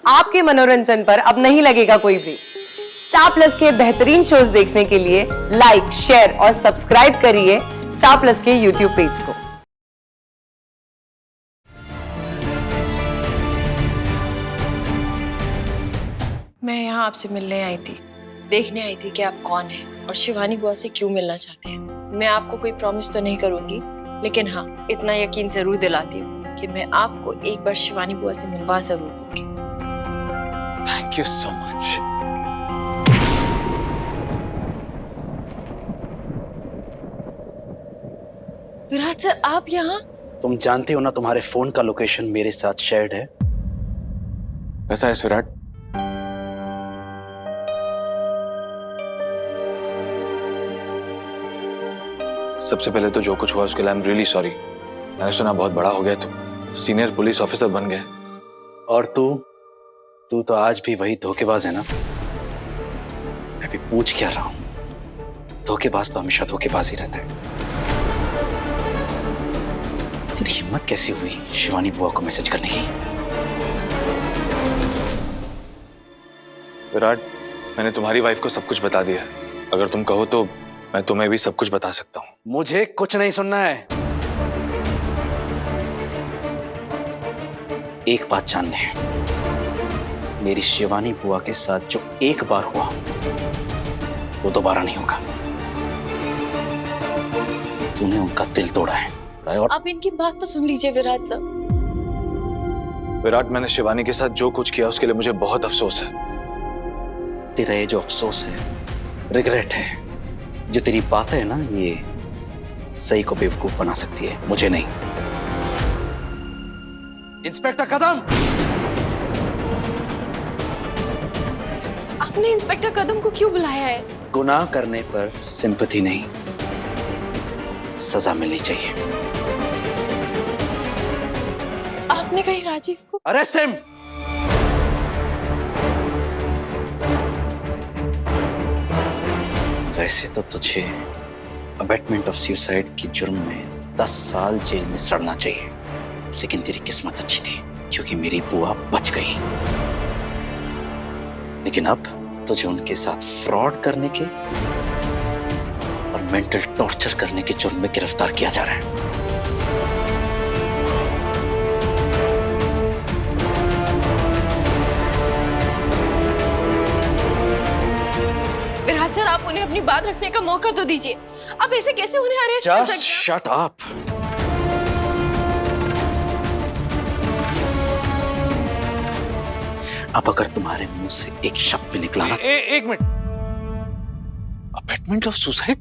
आपके मनोरंजन पर अब नहीं लगेगा कोई ब्रेक। स्टार प्लस के बेहतरीन शोज देखने के लिए लाइक, शेयर और सब्सक्राइब करिए स्टार प्लस के यूट्यूब पेज को। मैं यहाँ आपसे मिलने आई थी, देखने आई थी कि आप कौन हैं और शिवानी बुआ से क्यों मिलना चाहते हैं। मैं आपको कोई प्रॉमिस तो नहीं करूंगी, लेकिन हाँ, इतना यकीन जरूर दिलाती हूँ कि मैं आपको एक बार शिवानी बुआ से मिलवा जरूर दूंगी। Thank you so much. Virat sir, आप यहाँ? तुम जानती हो ना, तुम्हारे फोन का लोकेशन मेरे साथ शेयर्ड है। कैसा है विराट? सबसे पहले तो जो कुछ हुआ उसके लिए आई एम रियली सॉरी। मैंने सुना बहुत बड़ा हो गया, तो सीनियर पुलिस ऑफिसर बन गया। और तू तो आज भी वही धोखेबाज है ना। मैं भी पूछ क्या रहा हूं, धोखेबाज तो हमेशा धोखेबाज ही रहता है। तेरी हिम्मत कैसी हुई शिवानी बुआ को मैसेज करने की? विराट, मैंने तुम्हारी वाइफ को सब कुछ बता दिया है। अगर तुम कहो तो मैं तुम्हें भी सब कुछ बता सकता हूँ। मुझे कुछ नहीं सुनना है। एक बात जाननी है, मेरी शिवानी बुआ के साथ जो एक बार हुआ वो दोबारा नहीं होगा। तूने उनका दिल तोड़ा है और आप इनकी बात तो सुन लीजिए विराट सर। विराट, मैंने शिवानी के साथ जो कुछ किया उसके लिए मुझे बहुत अफसोस है। तेरा ये जो अफसोस है, रिग्रेट है, जो तेरी बात है ना, ये सही को बेवकूफ बना सकती है, मुझे नहीं। इंस्पेक्टर कदम! आपने इंस्पेक्टर कदम को क्यों बुलाया है? गुनाह करने पर सिंपैथी नहीं, सजा मिलनी चाहिए। आपने कहीं राजीव को? Arrest him! वैसे तो तुझे अबेटमेंट ऑफ सुसाइड की जुर्म में 10 साल जेल में सड़ना चाहिए, लेकिन तेरी किस्मत अच्छी थी क्योंकि मेरी बुआ बच गई। लेकिन अब तुझे उनके साथ फ्रॉड करने के और मेंटल टॉर्चर करने के जुर्म में गिरफ्तार किया जा रहा है। विराट सर, आप उन्हें अपनी बात रखने का मौका तो दीजिए। आप ऐसे कैसे उन्हें अरेस्ट कर सकते हैं? Just shut up! अब अगर तुम्हारे मुंह से एक शब्द भी निकला ना, एक मिनट। Abetment of suicide?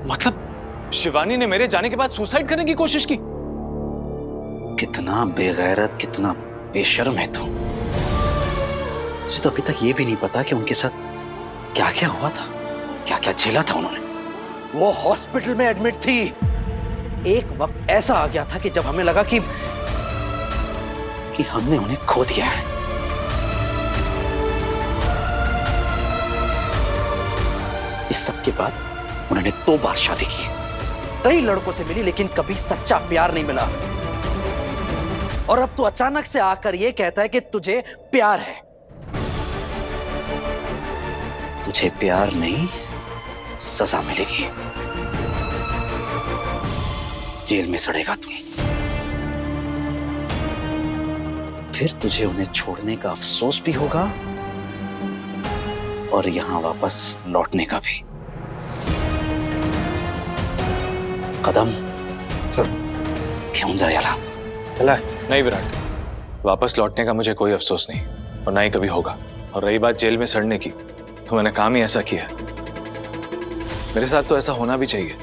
मतलब शिवानी ने मेरे जाने के बाद सुसाइड करने की कोशिश की? कितना बेगैरत, कितना बेशर्म है तू। तुझे तो अभी तक ये भी नहीं पता कि उनके साथ क्या क्या हुआ था, क्या क्या झेला था उन्होंने। वो हॉस्पिटल में एडमिट थी। एक वक्त ऐसा आ गया था कि जब हमें लगा कि हमने उन्हें खो दिया है। इस सब के बाद उन्होंने 2 बार शादी की, कई लड़कों से मिली, लेकिन कभी सच्चा प्यार नहीं मिला। और अब तू अचानक से आकर ये कहता है कि तुझे प्यार है। तुझे प्यार नहीं, सजा मिलेगी। जेल में सड़ेगा तू। फिर तुझे उन्हें छोड़ने का अफसोस भी होगा और यहां वापस लौटने का भी। कदम सर, घेऊन जा याला। चला नहीं विराट, वापस लौटने का मुझे कोई अफसोस नहीं और ना ही कभी होगा। और रही बात जेल में सड़ने की, तो मैंने काम ही ऐसा किया। मेरे साथ तो ऐसा होना भी चाहिए।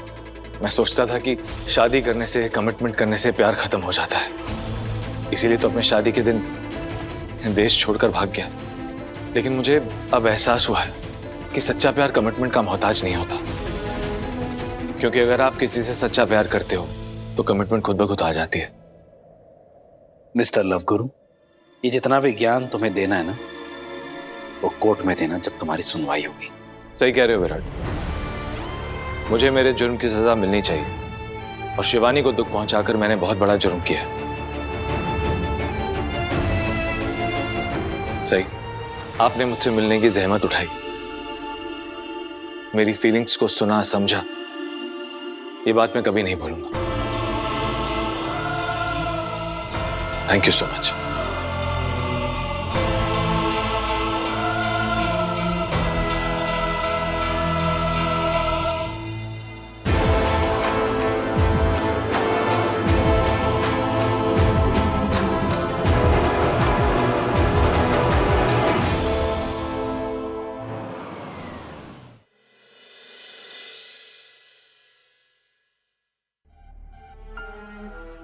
मैं सोचता था कि शादी करने से, कमिटमेंट करने से प्यार खत्म हो जाता है, इसीलिए तो अपने शादी के दिन देश छोड़कर भाग गया। लेकिन मुझे अब एहसास हुआ है कि सच्चा प्यार कमिटमेंट का मोहताज नहीं होता, क्योंकि अगर आप किसी से सच्चा प्यार करते हो तो कमिटमेंट खुद ब खुद आ जाती है। मिस्टर लव गुरु, ये जितना भी ज्ञान तुम्हें देना है ना, वो कोर्ट में देना जब तुम्हारी सुनवाई होगी। सही कह रहे हो विराट, मुझे मेरे जुर्म की सजा मिलनी चाहिए और शिवानी को दुख पहुंचाकर मैंने बहुत बड़ा जुर्म किया। सही, आपने मुझसे मिलने की जहमत उठाई, मेरी फीलिंग्स को सुना समझा, ये बात मैं कभी नहीं भूलूंगा। Thank you so much.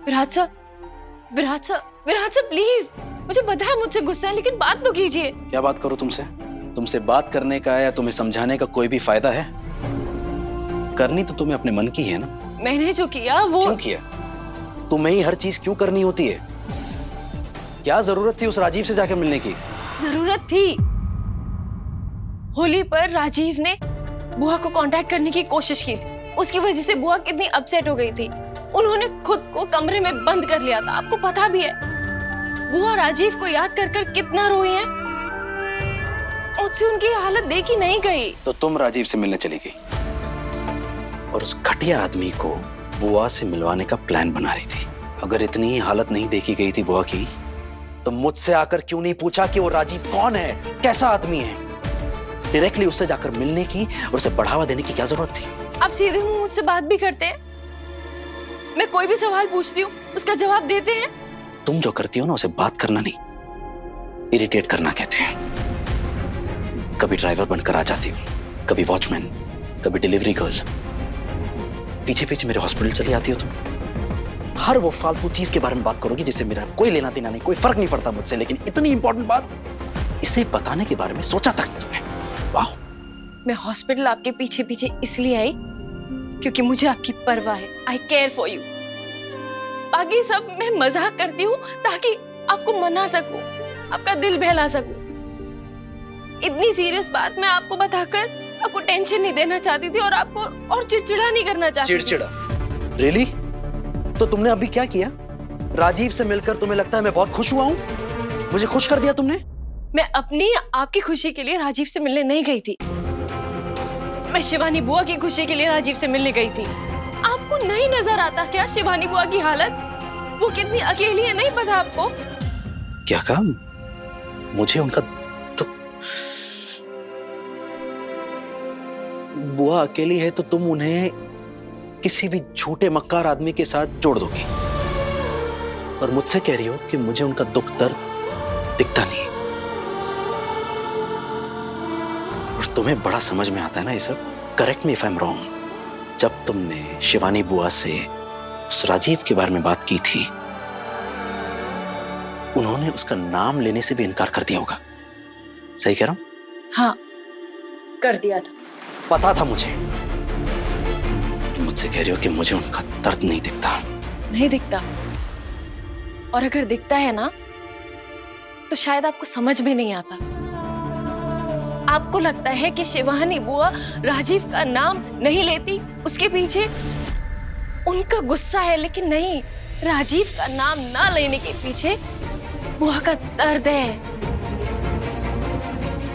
Virat साहब, विराट साहब, विराट साहब प्लीज, मुझे पता है मुझसे गुस्सा है, लेकिन बात तो कीजिए। क्या बात करूं तुमसे? तुमसे बात करने का या तुम्हें समझाने का कोई भी फायदा है? करनी तो तुम्हें अपने मन की है ना। मैंने जो किया वो क्यों किया? तुम्हें ही हर चीज क्यों करनी होती है? क्या जरूरत थी उस राजीव से जाकर मिलने की? जरूरत थी। होली पर राजीव ने बुआ को कांटेक्ट करने की कोशिश की थी, उसकी वजह से बुआ कितनी अपसेट हो गई थी। उन्होंने खुद को कमरे में बंद कर लिया था, आपको पता भी है। बुआ राजीव को याद कर कर कितना रोई है, मुझसे उनकी हालत देखी नहीं गई। तो तुम राजीव से मिलने चली गई और उस घटिया आदमी को बुआ से मिलवाने का प्लान बना रही थी। अगर इतनी ही हालत नहीं देखी गई थी बुआ की, तो मुझसे आकर क्यों नहीं पूछा कि वो राजीव कौन है, कैसा आदमी है? डायरेक्टली उससे जाकर मिलने की और उसे बढ़ावा देने की क्या जरूरत थी? आप सीधे मुंह मुझसे बात भी करते हैं, मैं कोई भी सवाल पूछती हूँ उसका जवाब देते हैं। तुम जो करती हो ना, उसे बात करना नहीं, इरिटेट करना कहते हैं। कभी ड्राइवर बनकर आ जाती हो, कभी वॉचमैन, कभी डिलीवरी गर्ल, पीछे पीछे मेरे हॉस्पिटल चली आती हो तुम। हर वो फालतू चीज के बारे में बात करोगी जिससे मेरा कोई लेना देना नहीं, कोई फर्क नहीं पड़ता मुझसे, लेकिन इतनी इंपॉर्टेंट बात, इसे बताने के बारे में सोचा तक नहीं तुमने। वाह। मैं हॉस्पिटल आपके पीछे पीछे इसलिए आई क्योंकि मुझे आपकी परवाह है। आई केयर फॉर यू। बाकी सब मैं मजाक करती हूँ ताकि आपको मना सकूं, आपका दिल बहला सकूं। इतनी सीरियस बात मैं आपको बताकर आपको टेंशन नहीं देना चाहती थी और आपको और चिड़चिड़ा नहीं करना चाहती थी। चिड़चिड़ा? रियली? तो तुमने अभी क्या किया? राजीव से मिलकर तुम्हें लगता है मैं बहुत खुश हुआ हूँ? मुझे खुश कर दिया तुमने? मैं अपनी आपकी खुशी के लिए राजीव से मिलने नहीं गई थी, मैं शिवानी बुआ की खुशी के लिए राजीव से मिलने गई थी। आपको नहीं नजर आता क्या शिवानी बुआ की हालत? वो कितनी अकेली है, नहीं पता आपको? क्या कहा? मुझे उनका तो बुआ अकेली है तो तुम उन्हें किसी भी झूठे मक्कार आदमी के साथ जोड़ दोगी, और मुझसे कह रही हो कि मुझे उनका दुख दर्द दिखता नहीं। और तुम्हें बड़ा समझ में आता है ना ये सब। Correct me if I am wrong, जब तुमने शिवानी बुआ से उस राजीव के बारे में बात की थी, उन्होंने उसका नाम लेने से भी इनकार कर दिया होगा। सही कह रहा हूं? हाँ, कर दिया था। पता था मुझे। मुझसे कह रही हो कि मुझे उनका दर्द नहीं दिखता। नहीं दिखता, और अगर दिखता है ना तो शायद आपको समझ में नहीं आता। आपको लगता है कि शिवानी बुआ राजीव का नाम नहीं लेती, उसके पीछे उनका गुस्सा है, लेकिन नहीं, राजीव का नाम ना लेने के पीछे बुआ का दर्द है।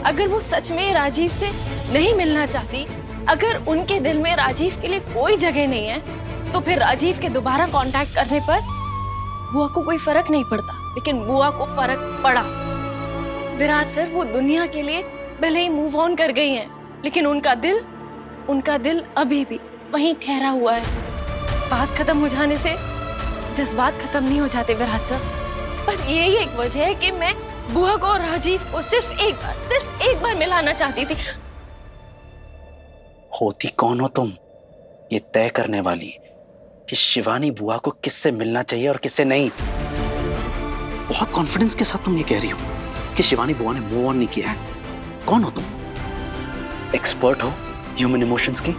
अगर वो सच में राजीव से नहीं मिलना चाहती, अगर उनके दिल में राजीव के लिए कोई जगह नहीं है, तो फिर राजीव के दोबारा कांटेक्ट करने पर बुआ को कोई फर्क नहीं पड़ता, लेकिन बुआ को फर्क पड़ा। विराट सर वो दुनिया के लिए भले ही मूव ऑन कर गई हैं, लेकिन उनका दिल अभी भी वहीं ठहरा हुआ है। बात खत्म हो जाने से जज्बात खत्म नहीं हो जाते विराट सर। बस यही एक वजह है कि मैं बुआ को और राजीव को सिर्फ एक बार मिलाना चाहती थी। होती कौन हो तुम, ये तय करने वाली कि शिवानी बुआ को किससे मिलना चाहिए और किससे नहीं? बहुत कॉन्फिडेंस के साथ तुम ये कह रही हो कि शिवानी बुआ ने मूव ऑन नहीं किया है। कौन हो तुम? एक्सपर्ट हो ह्यूमन इमोशंस की?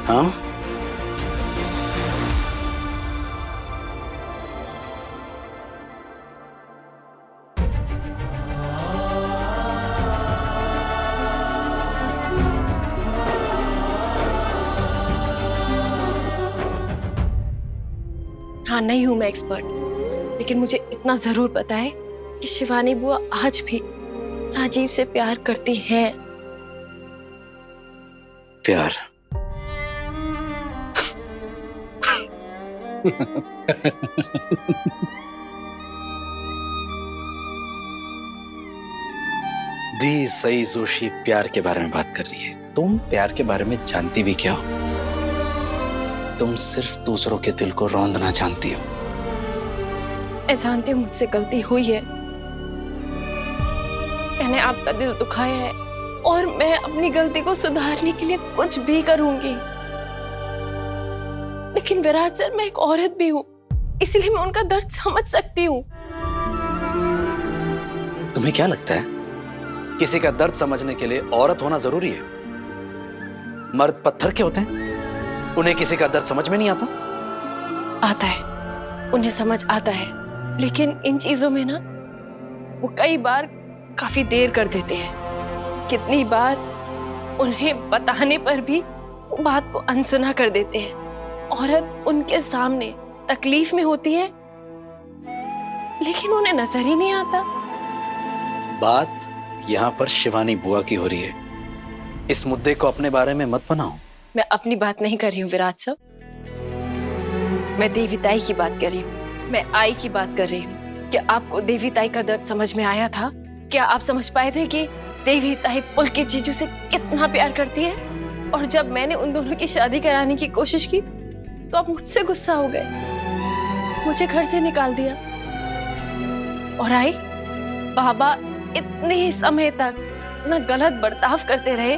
हाँ, हाँ, नहीं हूं मैं एक्सपर्ट, लेकिन मुझे इतना जरूर पता है कि शिवानी बुआ आज भी राजीव से प्यार करती हैं। प्यार? दी सई जोशी प्यार के बारे में बात कर रही है। तुम प्यार के बारे में जानती भी क्या हो? तुम सिर्फ दूसरों के दिल को रौंदना जानती हो। मैं जानती हूँ मुझसे गलती हुई है, मैंने आपका दिल दुखाया है और मैं अपनी गलती को सुधारने के लिए कुछ भी करूंगी। लेकिन विराट सर, मैं एक औरत भी हूँ, इसलिए मैं उनका दर्द समझ सकती हूँ। तुम्हें क्या लगता है किसी का दर्द समझने के लिए औरत होना जरूरी है? मर्द पत्थर के होते हैं, उन्हें किसी का दर्द समझ में नहीं आता? आता है, उन्हें समझ आता है, लेकिन इन चीजों में ना वो कई बार काफी देर कर देते हैं। कितनी बार उन्हें बताने पर भी वो बात को अनसुना कर देते हैं। औरत उनके सामने तकलीफ में होती है, लेकिन उन्हें नजर ही नहीं आता। बात यहाँ पर शिवानी बुआ की हो रही है। इस मुद्दे को अपने बारे में मत बनाओ। मैं अपनी बात नहीं कर रही हूँ विराट साहब, मैं देवीताई की बात कर रही हूँ, मैं आई की बात कर रही हूँ। क्या आपको देवीताई का दर्द समझ में आया था? क्या आप समझ पाए थे कि देवीताई पुलकित जीजू से कितना प्यार करती है? और जब मैंने उन दोनों की शादी कराने की कोशिश की तो आप मुझसे गुस्सा हो गए, मुझे घर से निकाल दिया। और आई बाबा इतने समय तक ना गलत बर्ताव करते रहे।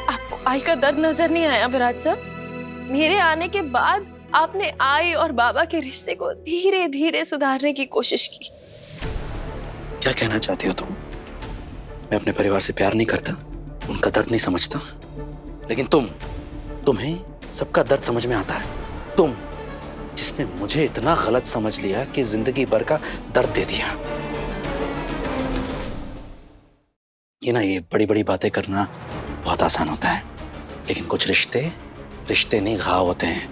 आपको आई का दर्द नजर नहीं आया विराट साहब? मेरे आने के बाद आपने आई और बाबा के रिश्ते को धीरे धीरे सुधारने की कोशिश की। क्या कहना चाहती हो तुम? मैं अपने परिवार से प्यार नहीं करता, उनका दर्द नहीं समझता, लेकिन तुम्हें सबका दर्द समझ में आता है। तुम जिसने मुझे इतना गलत समझ लिया कि जिंदगी भर का दर्द दे दिया। ये बड़ी बड़ी बातें करना बहुत आसान होता है, लेकिन कुछ रिश्ते नहीं घाव होते हैं।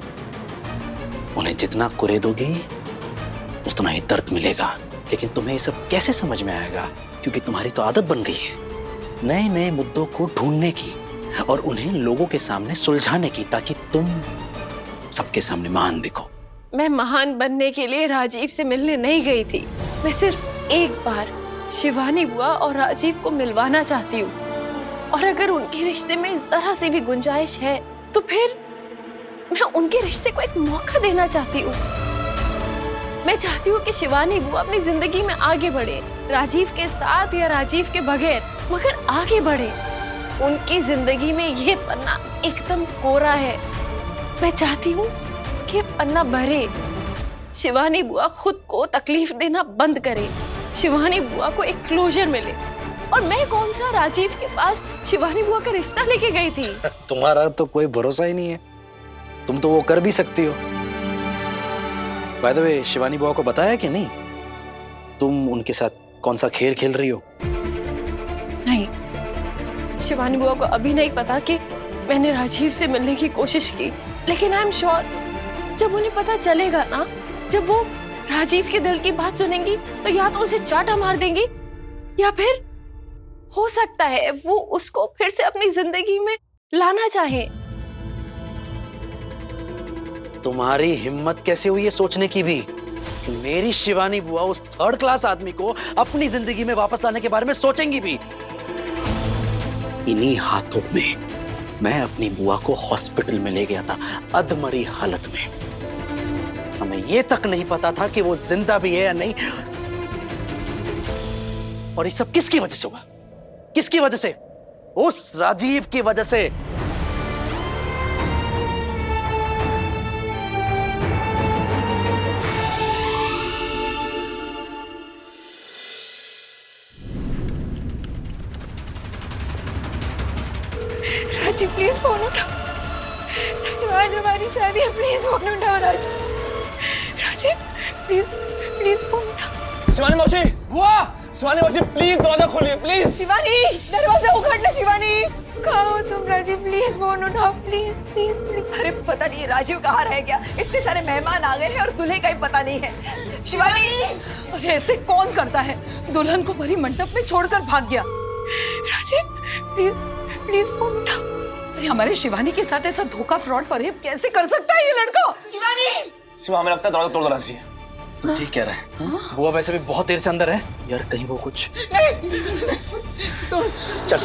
उन्हें जितना कुरेदोगी उतना ही दर्द मिलेगा। लेकिन तुम्हें ये सब कैसे समझ में आएगा? क्योंकि तुम्हारी तो आदत बन गई है नए नए मुद्दों को ढूंढने की और उन्हें लोगों के सामने सुलझाने की, ताकि तुम सबके सामने महान दिखो। मैं महान बनने के लिए राजीव से मिलने नहीं गई थी। मैं सिर्फ एक बार शिवानी बुआ और राजीव को मिलवाना चाहती हूँ, और अगर उनके रिश्ते में जरा सी भी गुंजाइश है तो फिर मैं उनके रिश्ते को एक मौका देना चाहती हूँ। मैं चाहती हूँ कि शिवानी बुआ अपनी जिंदगी में आगे बढ़े, राजीव के साथ या राजीव के बगैर, मगर आगे बढ़े। उनकी जिंदगी में ये पन्ना एकदम कोरा है। मैं चाहती हूँ कि पन्ना भरे। शिवानी बुआ खुद को तकलीफ देना बंद करे, शिवानी बुआ को एक क्लोजर मिले। और मैं कौन सा राजीव के पास शिवानी बुआ का रिश्ता लेके गई थी? तुम्हारा तो कोई भरोसा ही नहीं है। तुम तो वो कर भी सकती हो। बाय द वे, शिवानी बुआ को बताया कि नहीं तुम उनके साथ कौन सा खेल खेल रही हो? नहीं, शिवानी बुआ को अभी नहीं पता कि मैंने राजीव से मिलने की कोशिश की, लेकिन आई एम श्योर जब उन्हें पता चलेगा ना, जब वो राजीव के दिल की बात सुनेंगी तो या तो उसे चाटा मार देंगी, या फिर हो सकता है वो उसको फिर से अपनी जिंदगी में लाना चाहे। तुम्हारी हिम्मत कैसे हुई है सोचने की भी कि मेरी शिवानी बुआ उस थर्ड क्लास आदमी को अपनी जिंदगी में वापस लाने के बारे में सोचेंगी भी? इन्हीं हाथों में मैं अपनी बुआ को हॉस्पिटल में ले गया था, अधमरी हालत में। हमें ये तक नहीं पता था कि वो जिंदा भी है या नहीं। और ये सब किसकी वजह से हुआ? किसकी वजह से? उस राजीव की वजह से। राजीव प्लीज फोन उठाओ। राजीव आज हमारी शादी है, प्लीज फोन उठाओ। राजीव प्लीज प्लीज फोन उठाओ। शिवानी मौसी, बुआ, शिवानी मासी प्लीज दरवाजा खोलिए प्लीज। शिवानी दरवाजा उघडना शिवानी। कहाँ हो तुम राजीव? प्लीज फोन उठाओ प्लीज प्लीज प्लीज। अरे पता नहीं राजीव कहाँ रह गया, इतने सारे मेहमान आ गए हैं और दूल्हे का ही पता नहीं है। शिवानी, अरे ऐसे कौन करता है? दुल्हन को भरी मंडप में छोड़कर भाग गया। राजीव प्लीज प्लीज फोन उठाओ। अरे हमारे शिवानी के साथ ऐसा धोखा, फ्रॉड, फरेब कैसे कर सकता है ये लड़का? शिवानी, शिवा हमें लगता है दरवाजा तोड़ देना चाहिए। तू ठीक कह रहा है। बुआ वैसे भी बहुत देर से अंदर है यार, कहीं वो कुछ चल।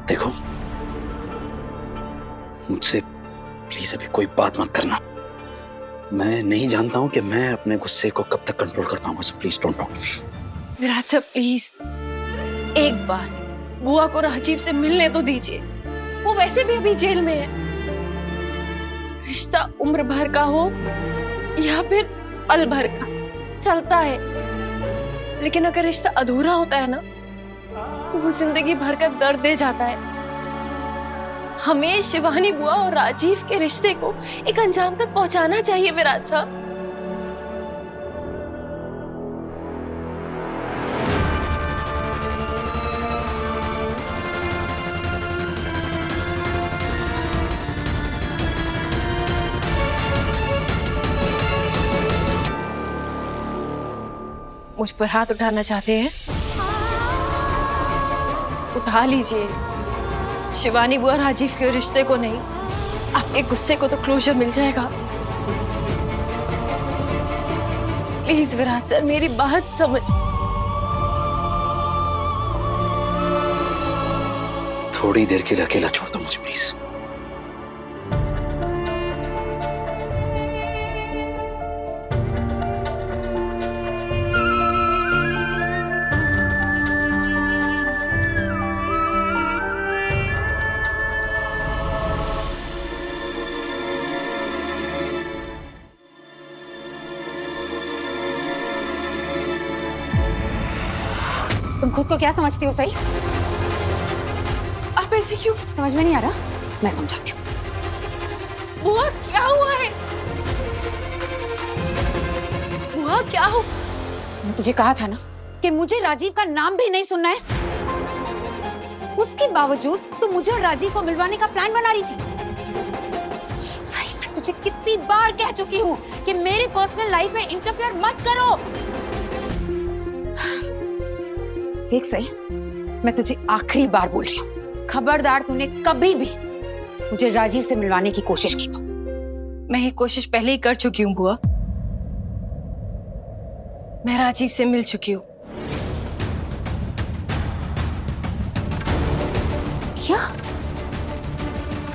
देखो, मुझसे प्लीज अभी कोई बात मत करना। मैं नहीं जानता हूं कि मैं अपने गुस्से को कब तक कंट्रोल कर पाऊंगा, so please don't talk. Virat sir please एक बार बुआ को राजीव से मिलने तो दीजिए। वो वैसे भी अभी जेल में है। रिश्ता उम्र भर का हो या फिर पल भर का चलता है, लेकिन अगर रिश्ता अधूरा होता है ना, वो जिंदगी भर का दर्द दे जाता है। हमें शिवानी बुआ और राजीव के रिश्ते को एक अंजाम तक पहुंचाना चाहिए विराट साहब। मुझ पर हाथ उठाना चाहते हैं? उठा लीजिए। शिवानी बुआ राजीव के रिश्ते को नहीं, आपके गुस्से को तो क्लोजर मिल जाएगा। प्लीज विराट सर मेरी बात समझ। थोड़ी देर के लिए अकेला छोड़ दो मुझे प्लीज। तुम खुद को क्या समझती हो? सही आप ऐसे क्यों? समझ में नहीं आ रहा? मैं समझाती हूँ। बुआ क्या हुआ है? बुआ क्या हो? मैंने तुझे कहा था ना कि मुझे राजीव का नाम भी नहीं सुनना है। उसके बावजूद तू मुझे और राजीव को मिलवाने का प्लान बना रही थी। सही में तुझे कितनी बार कह चुकी हूँ कि मेरी पर्सनल लाइफ में इंटरफेयर मत करो। देख सही, मैं तुझे आखिरी बार बोल रही हूँ, खबरदार तूने कभी भी मुझे राजीव से मिलवाने की कोशिश की तो। मैं ये कोशिश पहले ही कर चुकी हूँ बुआ। मैं राजीव से मिल चुकी हूँ। क्या?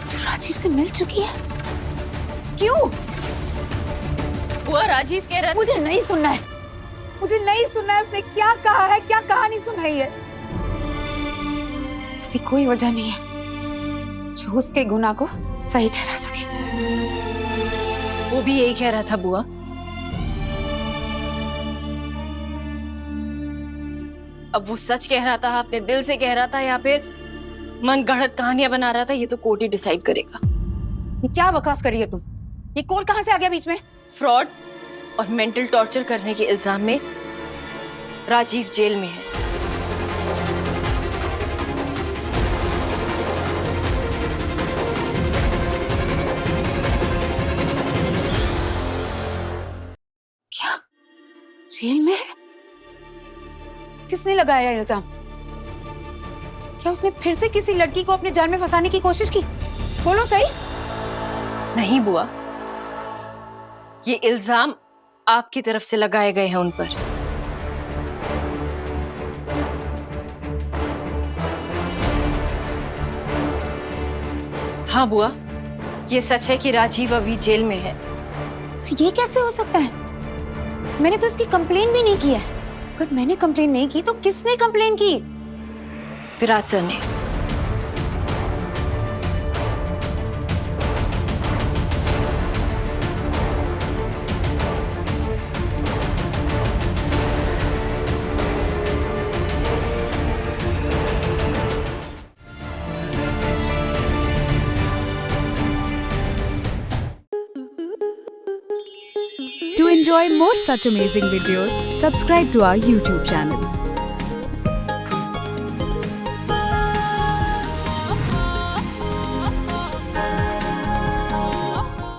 तू राजीव से मिल चुकी है? क्यों? बुआ राजीव कह रहा मुझे नहीं सुनना है। मुझे नहीं सुनना है उसने क्या कहा है, क्या कहानी सुनाई है। ऐसी कोई वजह नहीं है जो उसके गुनाह को सही ठहरा सके। वो भी यही कह रहा था बुआ। अब वो सच कह रहा था, अपने दिल से कह रहा था, या फिर मन गढ़ंत कहानियां बना रहा था, ये तो कोर्ट ही डिसाइड करेगा। ये क्या बकवास कर रही हो तुम? ये कोर्ट कहाँ से आ गया बीच में? फ्रॉड और मेंटल टॉर्चर करने के इल्जाम में राजीव जेल में है। क्या? जेल में है? किसने लगाया इल्जाम? क्या उसने फिर से किसी लड़की को अपने जाल में फंसाने की कोशिश की? बोलो सही। नहीं बुआ, ये इल्जाम आपकी तरफ से लगाए गए हैं उन पर। हाँ बुआ, ये सच है कि राजीव अभी जेल में है। ये कैसे हो सकता है? मैंने तो इसकी कंप्लेन भी नहीं की है। अगर मैंने कंप्लेन नहीं की तो किसने कंप्लेन की? विराट सर ने। To enjoy more such amazing videos, subscribe to our YouTube channel.